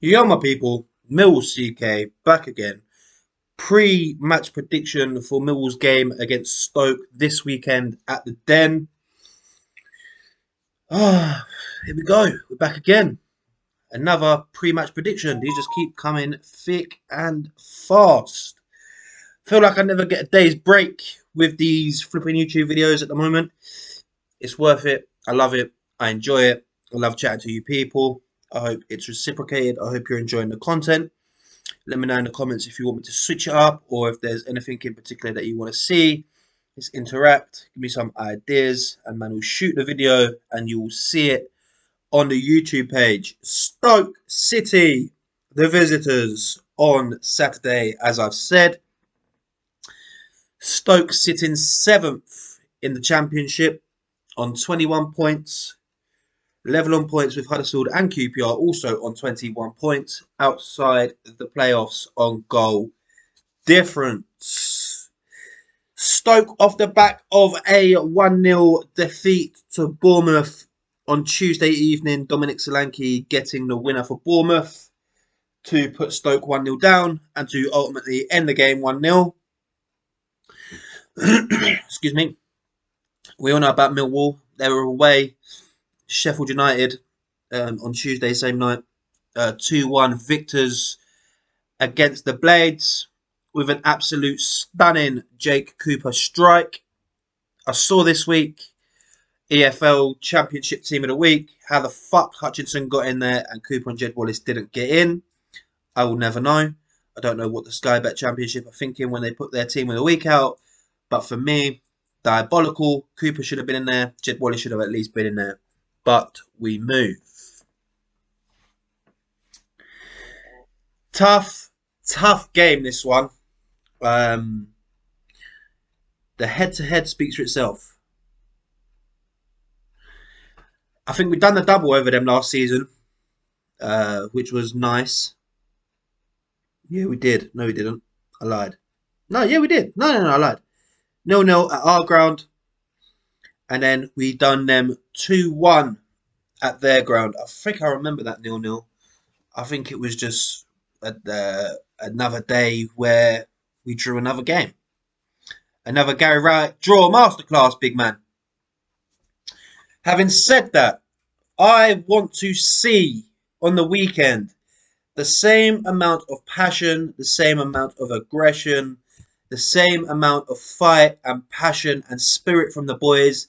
Yo, my people, Millwall CK back again. Pre-match prediction for Millwall's game against Stoke this weekend at the Den. Here we go. We're back again. Another pre-match prediction. These just keep coming thick and fast. Feel like I never get a day's break with these flipping YouTube videos at the moment. It's worth it. I love it. I enjoy it. I love chatting to you people. I hope it's reciprocated. I hope you're enjoying the content. Let me know in the comments if you want me to switch it up or if there's anything in particular that you want to see. Let's interact. Give me some ideas, and man, we'll shoot the video and you will see it on the YouTube page. Stoke City, the visitors on Saturday, as I've said. Stoke sitting 7th in the Championship on 21 points. Level on points with Huddersfield and QPR, also on 21 points, outside the playoffs on goal difference. Stoke off the back of a 1-0 defeat to Bournemouth on Tuesday evening. Dominic Solanke getting the winner for Bournemouth to put Stoke 1-0 down and to ultimately end the game 1-0. Excuse me. We all know about Millwall. They were away. Sheffield United on Tuesday, same night, 2-1 victors against the Blades with an absolute stunning Jake Cooper strike. I saw this week EFL Championship Team of the Week. How the fuck Hutchinson got in there and Cooper and Jed Wallace didn't get in, I will never know. I don't know what the Sky Bet Championship are thinking when they put their Team of the Week out, but for me, diabolical. Cooper should have been in there. Jed Wallace should have at least been in there. But we move. Tough game, this one. The head-to-head speaks for itself. I think we've done the double over them last season, which was nice. Yeah, we did. No, we didn't. I lied. No, yeah, we did. No, I lied. 0-0 at our ground. And then we done them 2-1 at their ground. I think I remember that 0-0. I think it was just another day where we drew another game. Another Gary Rowett draw masterclass, big man. Having said that, I want to see on the weekend the same amount of passion, the same amount of aggression, the same amount of fight and passion and spirit from the boys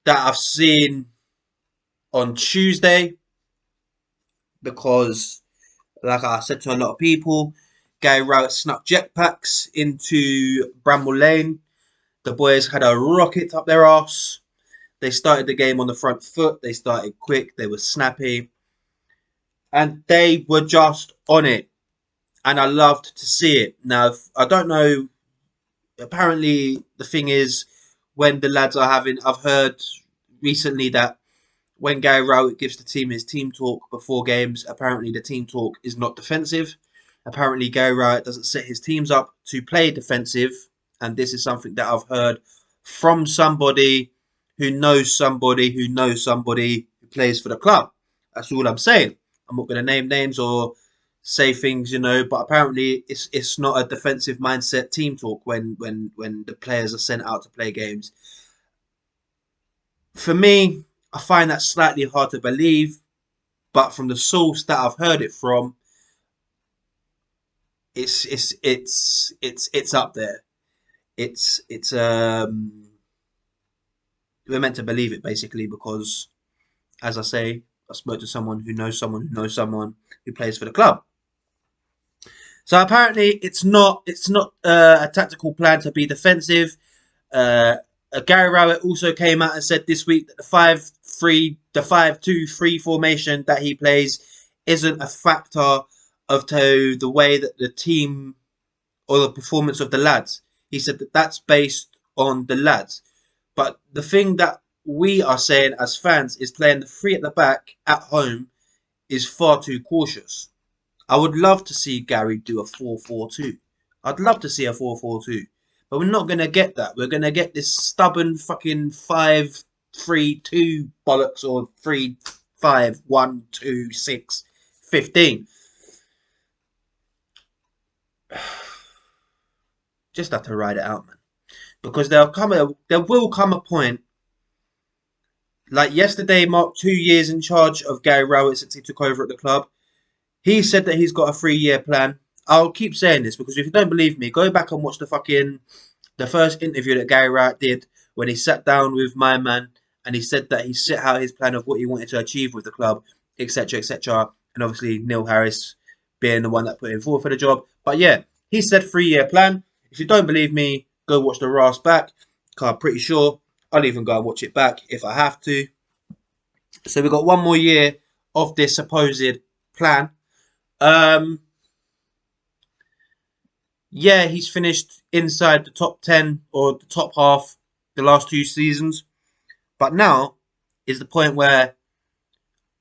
that I've seen on Tuesday, because, like I said to a lot of people, Gary Rowett snuck jetpacks into Bramall Lane. The boys had a rocket up their arse. They started the game on the front foot. They started quick. They were snappy. And they were just on it. And I loved to see it. Now, I don't know. Apparently, the thing is, when the lads are having, I've heard recently that when Gary Rowett gives the team his team talk before games, apparently the team talk is not defensive. Apparently Gary Rowett doesn't set his teams up to play defensive. And this is something that I've heard from somebody who knows somebody who knows somebody who plays for the club. That's all I'm saying. I'm not going to name names or say things, but apparently it's not a defensive mindset team talk when the players are sent out to play games. For me, I find that slightly hard to believe, but from the source that I've heard it from, it's up there. We're meant to believe it basically because, as I say, I spoke to someone who knows someone who knows someone who plays for the club. So apparently it's not a tactical plan to be defensive. Gary Rowett also came out and said this week that the 5-2-3 formation that he plays isn't a factor of the way that the team or the performance of the lads. He said that that's based on the lads. But the thing that we are saying as fans is playing the three at the back at home is far too cautious. I would love to see Gary do a 4-4-2. I'd love to see a 4-4-2. But we're not going to get that. We're going to get this stubborn fucking 5-3-2 bollocks or 3-5-1-2-6-15. Just have to ride it out, man. Because there will come a point. Like yesterday marked 2 years in charge of Gary Rowett since he took over at the club. He said that he's got a 3 year plan. I'll keep saying this because if you don't believe me, go back and watch the first interview that Gary Rowett did when he sat down with my man and he said that he set out his plan of what he wanted to achieve with the club, etc., etc. And obviously Neil Harris being the one that put him forward for the job. But yeah, he said 3 year plan. If you don't believe me, go watch the Ras back. I'm pretty sure I'll even go and watch it back if I have to. So we've got 1 more year of this supposed plan. Um, yeah, he's finished inside the top 10 or the top half the last 2 seasons. But now is the point where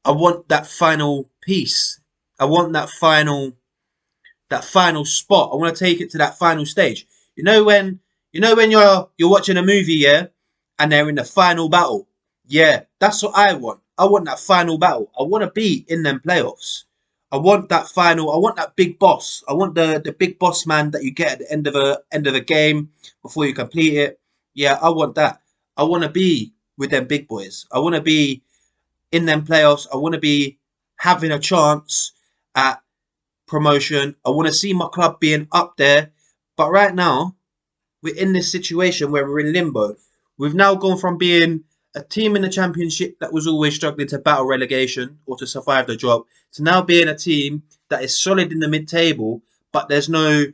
I want that final piece. I want that final spot. I want to take it to that final stage. You know when you're watching a movie, yeah, and they're in the final battle. Yeah, that's what I want. I want that final battle. I want to be in them playoffs. I want that final. I want that big boss. I want the big boss man that you get at the end of a game before you complete it. Yeah, I want that. I want to be with them big boys. I want to be in them playoffs. I want to be having a chance at promotion. I want to see my club being up there. But right now, we're in this situation where we're in limbo. We've now gone from being a team in the championship that was always struggling to battle relegation or to survive the drop to now being a team that is solid in the mid-table, but there's no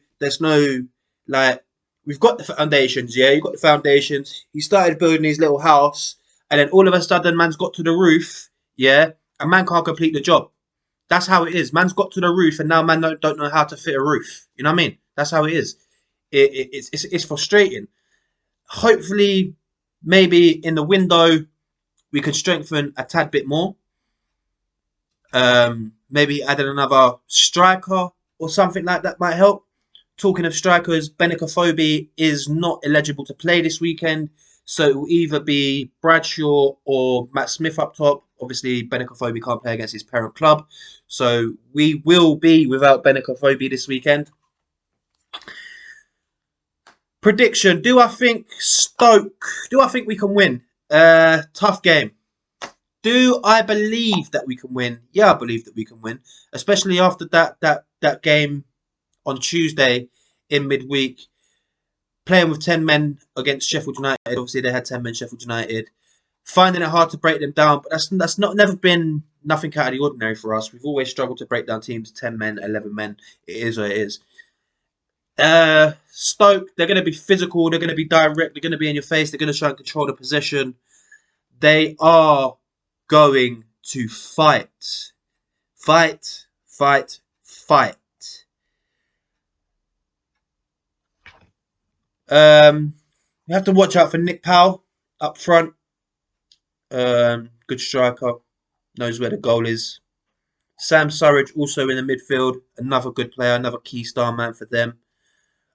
like we've got the foundations. Yeah, you've got the foundations. He started building his little house, and then all of a sudden, man's got to the roof. Yeah, and man can't complete the job. That's how it is. Man's got to the roof, and now man don't know how to fit a roof. You know what I mean? That's how it is. It's frustrating. Hopefully, maybe in the window we could strengthen a tad bit more. Maybe adding another striker or something like that might help. Talking of strikers, Benicophobe is not eligible to play this weekend, so it will either be Bradshaw or Matt Smith up top. Obviously, Benicophobe can't play against his parent club, so we will be without Benicophobe this weekend. Prediction: Do I think Stoke? Do I think we can win? Tough game. Do I believe that we can win? Yeah, I believe that we can win, especially after that game on Tuesday in midweek, playing with 10 men against Sheffield United. Obviously, they had 10 men, Sheffield United. Finding it hard to break them down, but that's not never been nothing out of the ordinary for us. We've always struggled to break down teams 10 men, 11 men. It is what it is. Stoke, they're going to be physical. They're going to be direct. They're going to be in your face. They're going to try and control the possession. They are going to fight. Fight, fight, fight. We have to watch out for Nick Powell up front. Good striker, knows where the goal is. Sam Surridge also in the midfield, another good player, another key star man for them.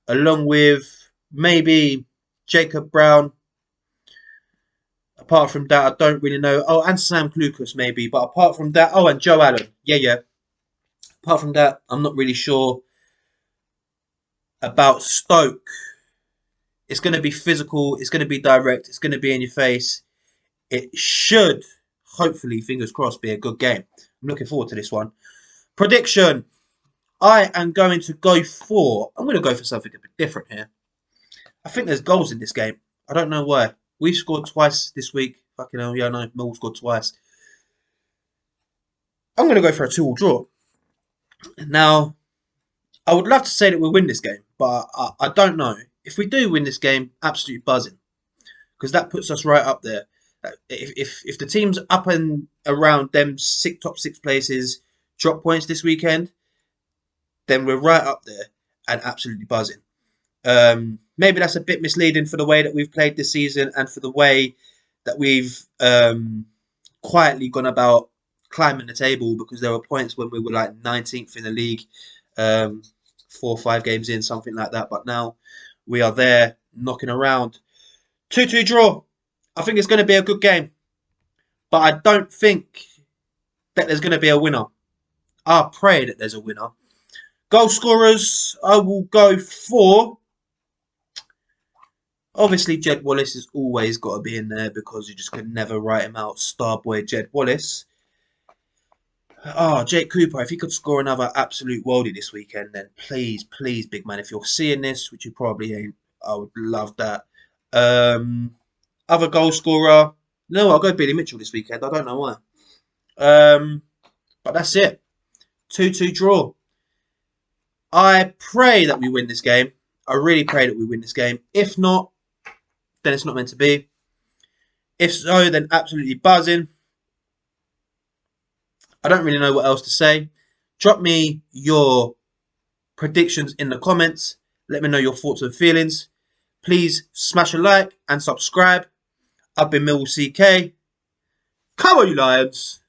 Along with maybe Jacob Brown. Apart from that, I don't really know. Oh, and Sam Clucas maybe, but apart from that, oh, and Joe Allen. Yeah. Apart from that, I'm not really sure about Stoke. It's going to be physical. It's going to be direct. It's going to be in your face. It should, hopefully, fingers crossed, be a good game. I'm looking forward to this one. Prediction. I'm going to go for something a bit different here. I think there's goals in this game. I don't know why. We've scored twice this week. Fucking hell, yeah, I know. Millwall scored twice. I'm going to go for a 2-2 draw. Now, I would love to say that we'll win this game, but I don't know. If we do win this game, absolutely buzzing. Because that puts us right up there. If the team's up and around them top 6 places drop points this weekend, then we're right up there and absolutely buzzing. Maybe that's a bit misleading for the way that we've played this season and for the way that we've quietly gone about climbing the table, because there were points when we were like 19th in the league, 4 or 5 games in, something like that. But now we are there knocking around. 2-2 draw. I think it's going to be a good game. But I don't think that there's going to be a winner. I pray that there's a winner. Goal scorers, I will go for... Obviously, Jed Wallace has always got to be in there because you just could never write him out. Starboy Jed Wallace. Oh, Jake Cooper, if he could score another absolute worldie this weekend, then please, please, big man, if you're seeing this, which you probably ain't, I would love that. Other goal scorer, no, I'll go Billy Mitchell this weekend. I don't know why. But that's it. 2-2 draw. I pray that we win this game. I really pray that we win this game. If not, then it's not meant to be. If so, then absolutely buzzing. I don't really know what else to say. Drop me your predictions in the comments. Let me know your thoughts and feelings. Please smash a like and subscribe. I've been Millwall CK. Come on, you Lions.